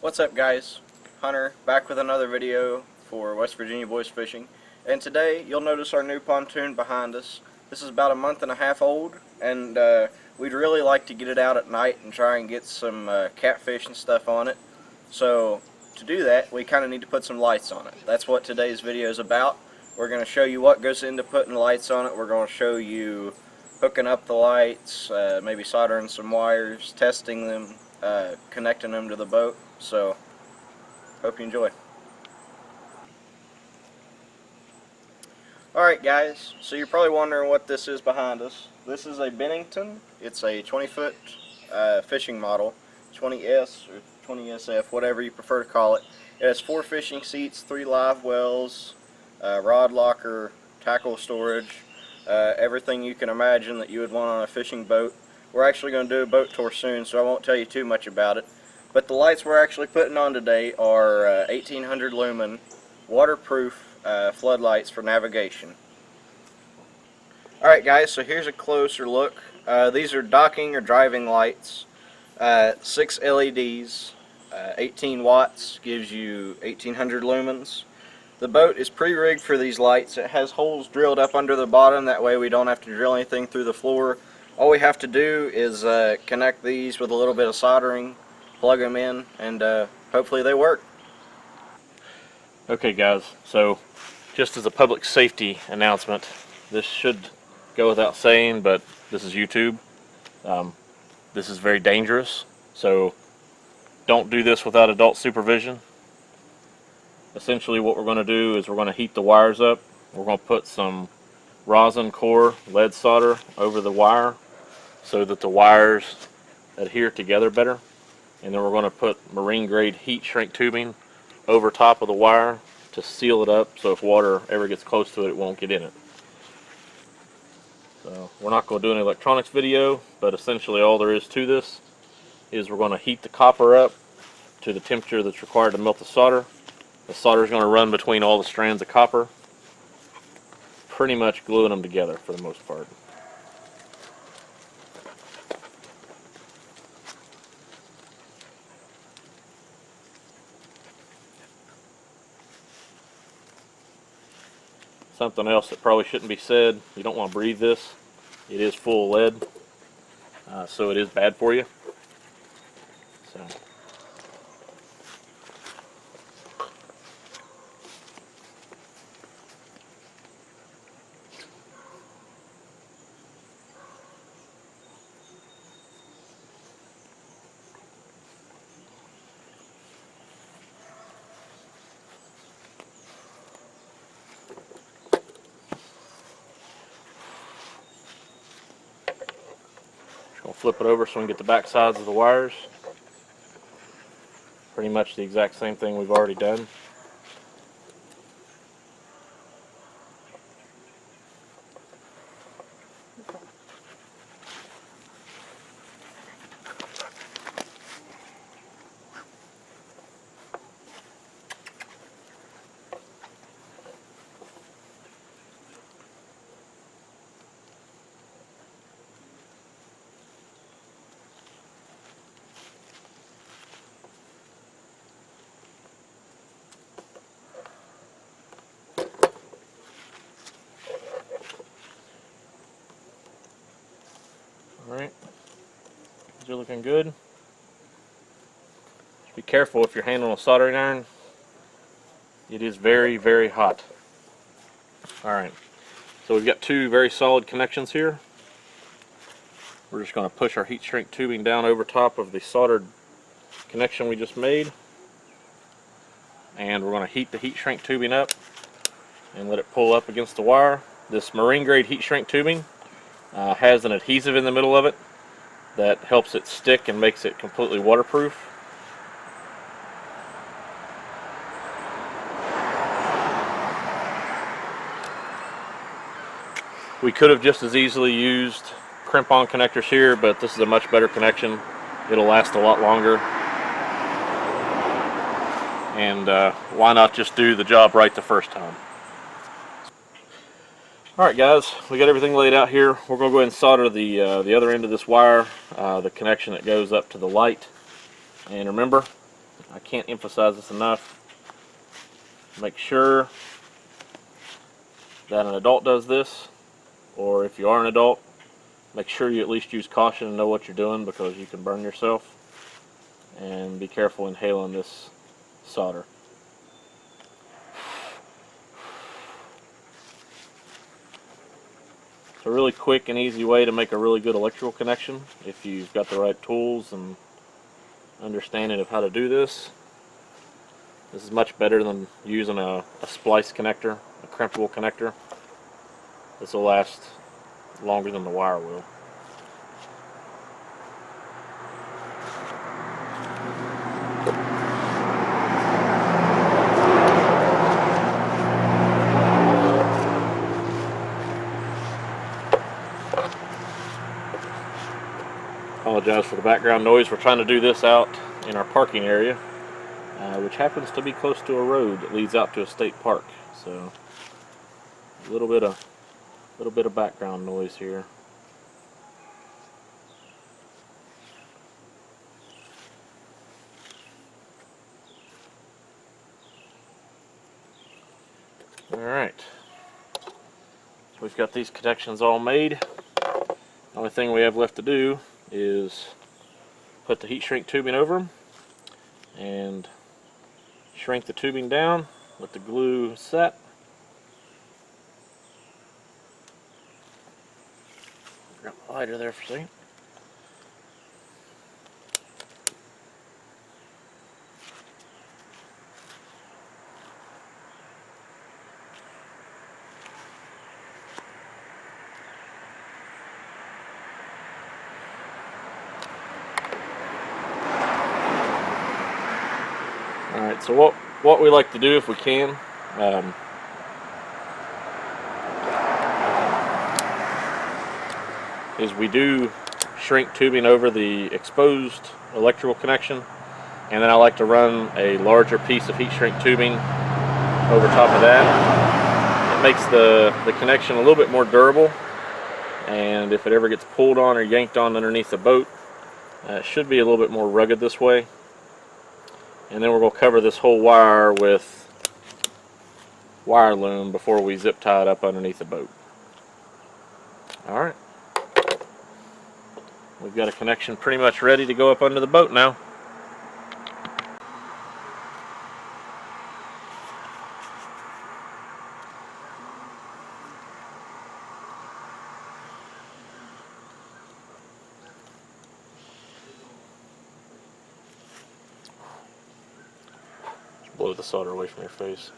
What's up, guys? Hunter back with another video for West Virginia Boys Fishing, and today you'll notice our new pontoon behind us. This is about a month and a half old, and we'd really like to get it out at night and try and get some catfish and stuff on it. So to do that, we kind of need to put some lights on it. That's what today's video is about. We're going to show you what goes into putting lights on it. We're going to show you hooking up the lights, maybe soldering some wires, testing them, connecting them to the boat. So, hope you enjoy. Alright guys, so you're probably wondering what this is behind us. This is a Bennington. It's a 20-foot fishing model, 20S or 20SF, whatever you prefer to call it. It has 4 fishing seats, 3 live wells, rod locker, tackle storage, everything you can imagine that you would want on a fishing boat. We're actually going to do a boat tour soon, so I won't tell you too much about it. But the lights we're actually putting on today are 1800 lumen, waterproof floodlights for navigation. Alright guys, so here's a closer look. These are docking or driving lights. 6 LEDs, 18 watts, gives you 1800 lumens. The boat is pre-rigged for these lights. It has holes drilled up under the bottom, that way we don't have to drill anything through the floor. All we have to do is connect these with a little bit of soldering, plug them in, and hopefully they work. Okay guys, so just as a public safety announcement, this should go without saying, but this is YouTube. This is very dangerous, so don't do this without adult supervision. Essentially what we're going to do is we're going to heat the wires up. We're going to put some rosin core lead solder over the wire so that the wires adhere together better. And then we're going to put marine grade heat shrink tubing over top of the wire to seal it up, so if water ever gets close to it, it won't get in it. So we're not going to do an electronics video, but essentially all there is to this is we're going to heat the copper up to the temperature that's required to melt the solder. The solder is going to run between all the strands of copper, pretty much gluing them together for the most part. Something else that probably shouldn't be said, you don't want to breathe this. It is full of lead, so it is bad for you. So. We'll flip it over so we can get the back sides of the wires. Pretty much the exact same thing we've already done. Alright, these are looking good. Just be careful if you're handling a soldering iron. It is very, very hot. Alright, so we've got 2 very solid connections here. We're just going to push our heat shrink tubing down over top of the soldered connection we just made. And we're going to heat the heat shrink tubing up and let it pull up against the wire. This marine grade heat shrink tubing has an adhesive in the middle of it that helps it stick and makes it completely waterproof. We could have just as easily used crimp-on connectors here, but this is a much better connection. It'll last a lot longer. And why not just do the job right the first time? Alright guys, we got everything laid out here. We're going to go ahead and solder the other end of this wire, the connection that goes up to the light. And remember, I can't emphasize this enough. Make sure that an adult does this, or if you are an adult, make sure you at least use caution and know what you're doing, because you can burn yourself. And be careful inhaling this solder. It's a really quick and easy way to make a really good electrical connection if you've got the right tools and understanding of how to do this. This is much better than using a splice connector, a crimpable connector. This will last longer than the wire will. Apologize for the background noise. We're trying to do this out in our parking area, which happens to be close to a road that leads out to a state park. So a little bit of background noise here. All right, so we've got these connections all made. The only thing we have left to do is put the heat shrink tubing over them and shrink the tubing down, let the glue set. Grab my lighter there for a second. Alright, so what we like to do if we can, is we do shrink tubing over the exposed electrical connection, and then I like to run a larger piece of heat shrink tubing over top of that. It makes the connection a little bit more durable, and if it ever gets pulled on or yanked on underneath the boat, it should be a little bit more rugged this way. And then we're going to cover this whole wire with wire loom before we zip tie it up underneath the boat. Alright, we've got a connection pretty much ready to go up under the boat now. Blow the solder away from your face.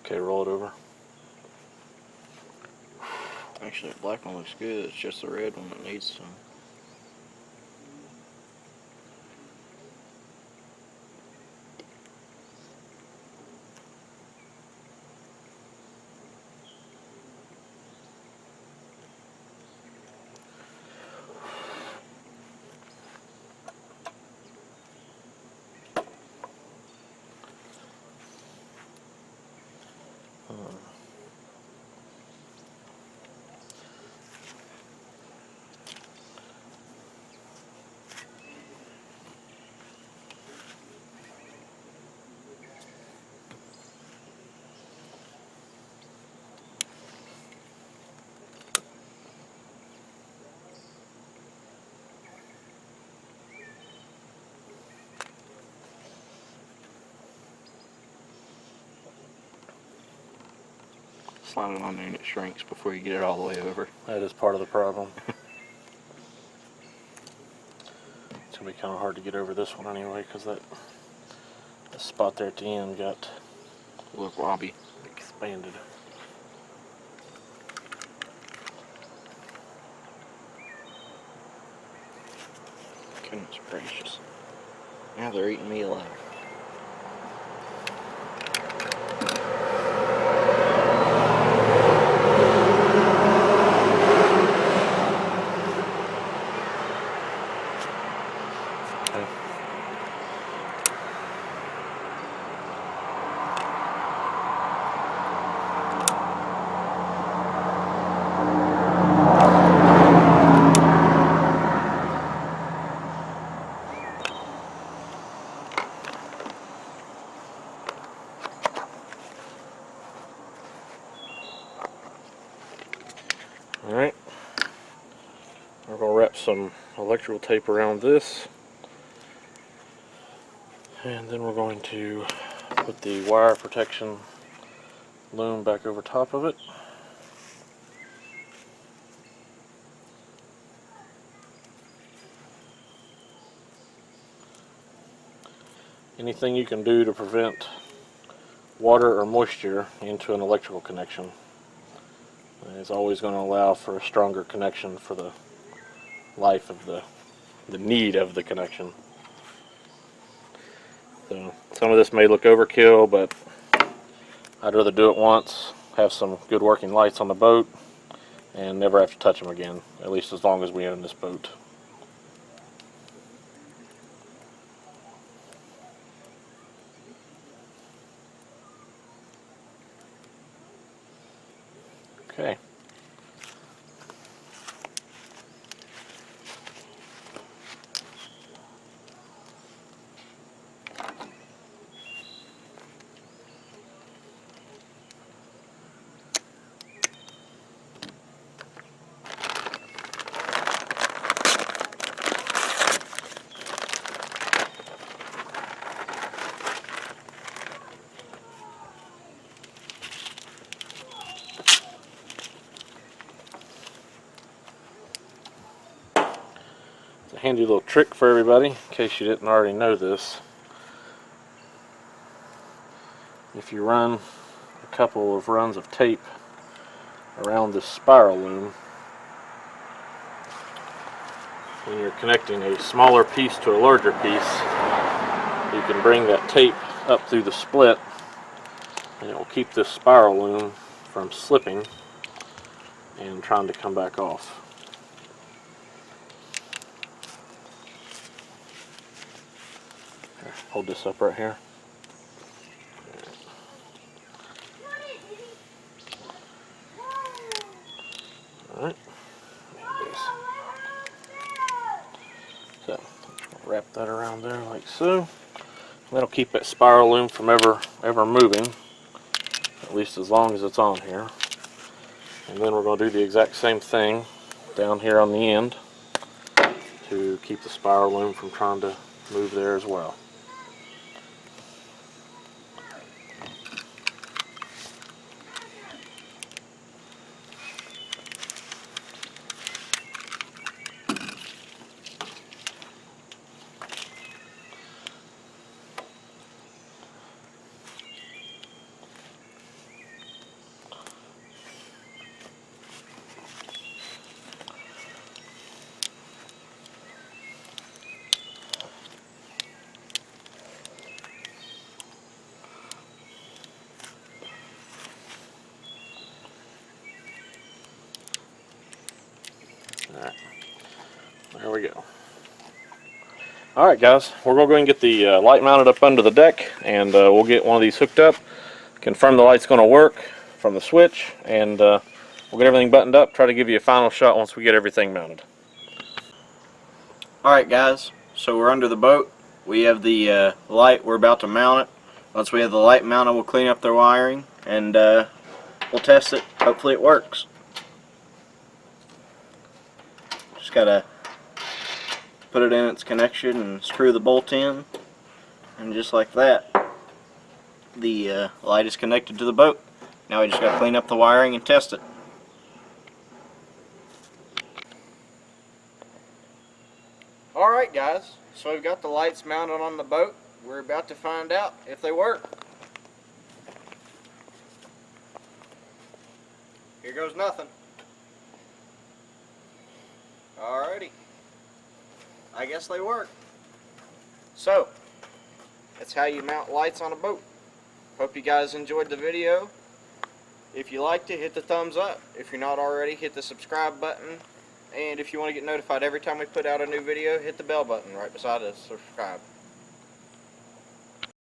Okay, roll it over. Actually, the black one looks good. It's just the red one that needs some. Slide it on there and it shrinks before you get it all the way over. That is part of the problem. It's going to be kind of hard to get over this one anyway, because that spot there at the end got A little wobbly. expanded. Goodness gracious. Now they're eating me alive. some electrical tape around this, and then we're going to put the wire protection loom back over top of it. Anything you can do to prevent water or moisture into an electrical connection is always going to allow for a stronger connection for the life of the need of the connection. So some of this may look overkill, but I'd rather do it once, have some good working lights on the boat, and never have to touch them again, at least as long as we own this boat. Okay. It's a handy little trick for everybody, in case you didn't already know this. If you run a couple of runs of tape around this spiral loom, when you're connecting a smaller piece to a larger piece, you can bring that tape up through the split, and it will keep this spiral loom from slipping and trying to come back off. Here, hold this up right here. Alright. So, wrap that around there like so. That'll keep that spiral loom from ever moving, at least as long as it's on here. And then we're going to do the exact same thing down here on the end to keep the spiral loom from trying to move there as well. Alright, there we go. Alright guys, we're going to go ahead and get the light mounted up under the deck, and we'll get one of these hooked up, confirm the light's going to work from the switch, and we'll get everything buttoned up, try to give you a final shot once we get everything mounted. Alright guys, so we're under the boat. We have the light, we're about to mount it. Once we have the light mounted, we'll clean up the wiring, and we'll test it. Hopefully it works. Just gotta put it in its connection and screw the bolt in, and just like that, the light is connected to the boat. Now we just gotta clean up the wiring and test it. Alright guys, so we've got the lights mounted on the boat. We're about to find out if they work. Here goes nothing. Alrighty. I guess they work. So, that's how you mount lights on a boat. Hope you guys enjoyed the video. If you liked it, hit the thumbs up. If you're not already, hit the subscribe button. And if you want to get notified every time we put out a new video, hit the bell button right beside the subscribe.